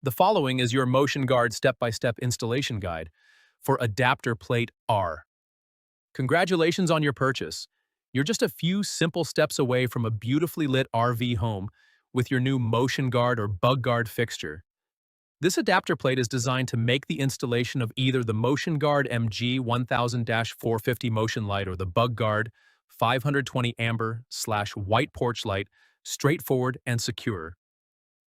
The following is your MOTION-GUARD step-by-step installation guide for Adaptor-PL-R. Congratulations on your purchase. You're just a few simple steps away from a beautifully lit RV home with your new MOTION-GUARD or bug guard fixture. This adapter plate is designed to make the installation of either the MOTION-GUARD MG 1000-450 motion light or the bug guard 520 amber/white porch light straightforward and secure.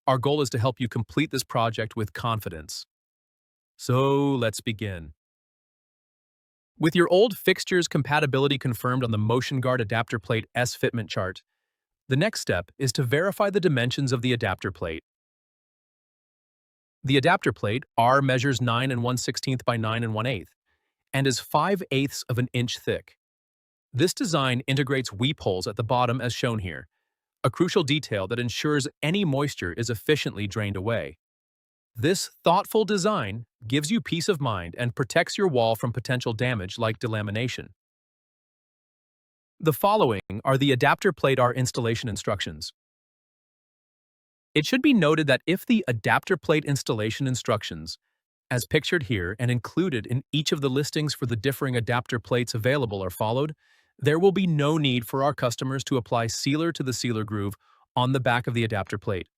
Our goal is to help you complete this project with confidence. So let's begin. With your old fixtures compatibility confirmed on the MOTION-GUARD Adaptor-PL-R Fitment Chart, the next step is to verify the dimensions of the adapter plate. The adapter plate R measures 9 1/16 by 9 1/8 and is 5/8 of an inch thick. This design integrates weep holes at the bottom as shown here, a crucial detail that ensures any moisture is efficiently drained away. This thoughtful design gives you peace of mind and protects your wall from potential damage like delamination. The following are the Adaptor-PL-R installation instructions. It should be noted that if the adapter plate installation instructions, as pictured here and included in each of the listings for the differing adapter plates available, are followed, there will be no need for our customers to apply sealer to the sealer groove on the back of the adapter plate.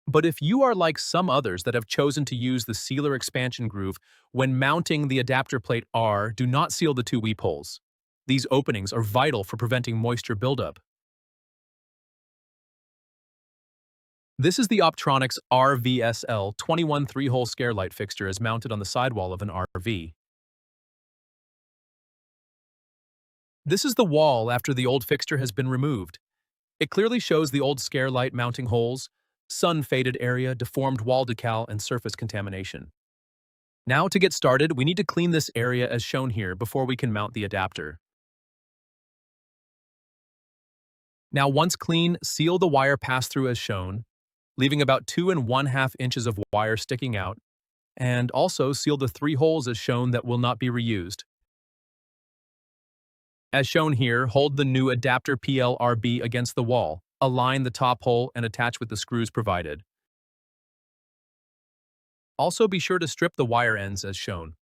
But if you are like some others that have chosen to use the sealer expansion groove when mounting the adapter plate R, do not seal the two weep holes. These openings are vital for preventing moisture buildup. This is the Optronics RVSL 21 3-hole scare light fixture as mounted on the sidewall of an RV. This is the wall after the old fixture has been removed. It clearly shows the old scare light mounting holes, sun-faded area, deformed wall decal, and surface contamination. Now to get started, we need to clean this area as shown here before we can mount the adapter. Now once clean, seal the wire pass-through as shown, leaving about 2 1/2 inches of wire sticking out, and also seal the 3 holes as shown that will not be reused. As shown here, hold the new Adaptor-PL-RB against the wall, align the top hole, and attach with the screws provided. Also be sure to strip the wire ends as shown.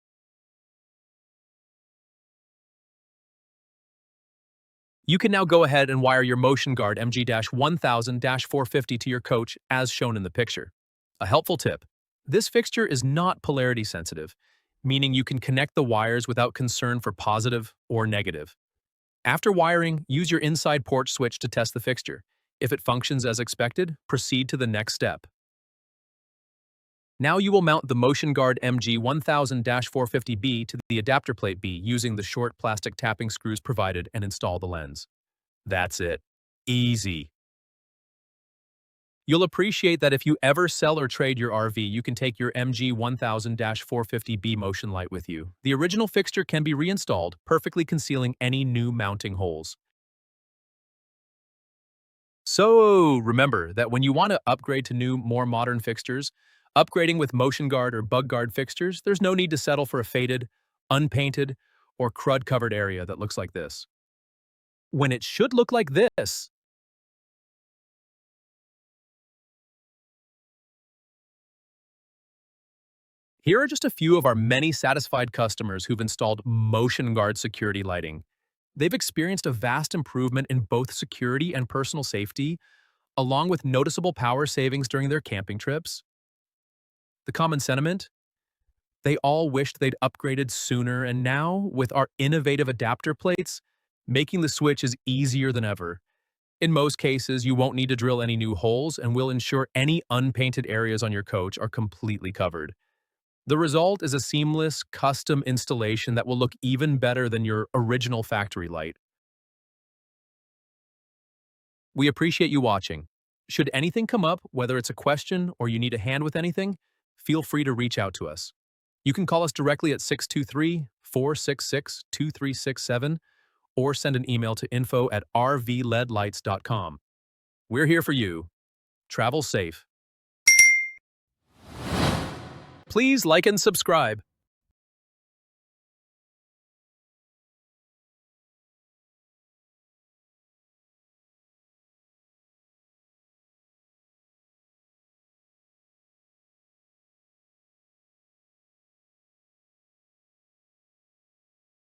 You can now go ahead and wire your MOTION-GUARD MG-1000-450 to your coach as shown in the picture. A helpful tip: this fixture is not polarity sensitive, meaning you can connect the wires without concern for positive or negative. After wiring, use your inside porch switch to test the fixture. If it functions as expected, proceed to the next step. Now you will mount the MOTION-GUARD MG-1000-450B to the adapter plate B using the short plastic tapping screws provided and install the lens. That's it. Easy. You'll appreciate that if you ever sell or trade your RV, you can take your MG-1000-450B motion light with you. The original fixture can be reinstalled, perfectly concealing any new mounting holes. So remember that when you want to upgrade to new, more modern fixtures, upgrading with MOTION-GUARD or bug guard fixtures, there's no need to settle for a faded, unpainted, or crud-covered area that looks like this. When it should look like this. Here are just a few of our many satisfied customers who've installed MOTION-GUARD security lighting. They've experienced a vast improvement in both security and personal safety, along with noticeable power savings during their camping trips. The common sentiment? They all wished they'd upgraded sooner, and now, with our innovative adapter plates, making the switch is easier than ever. In most cases, you won't need to drill any new holes, and we'll ensure any unpainted areas on your coach are completely covered. The result is a seamless, custom installation that will look even better than your original factory light. We appreciate you watching. Should anything come up, whether it's a question or you need a hand with anything, feel free to reach out to us. You can call us directly at 623-466-2367 or send an email to info@RVlights.com. We're here for you. Travel safe. Please like and subscribe.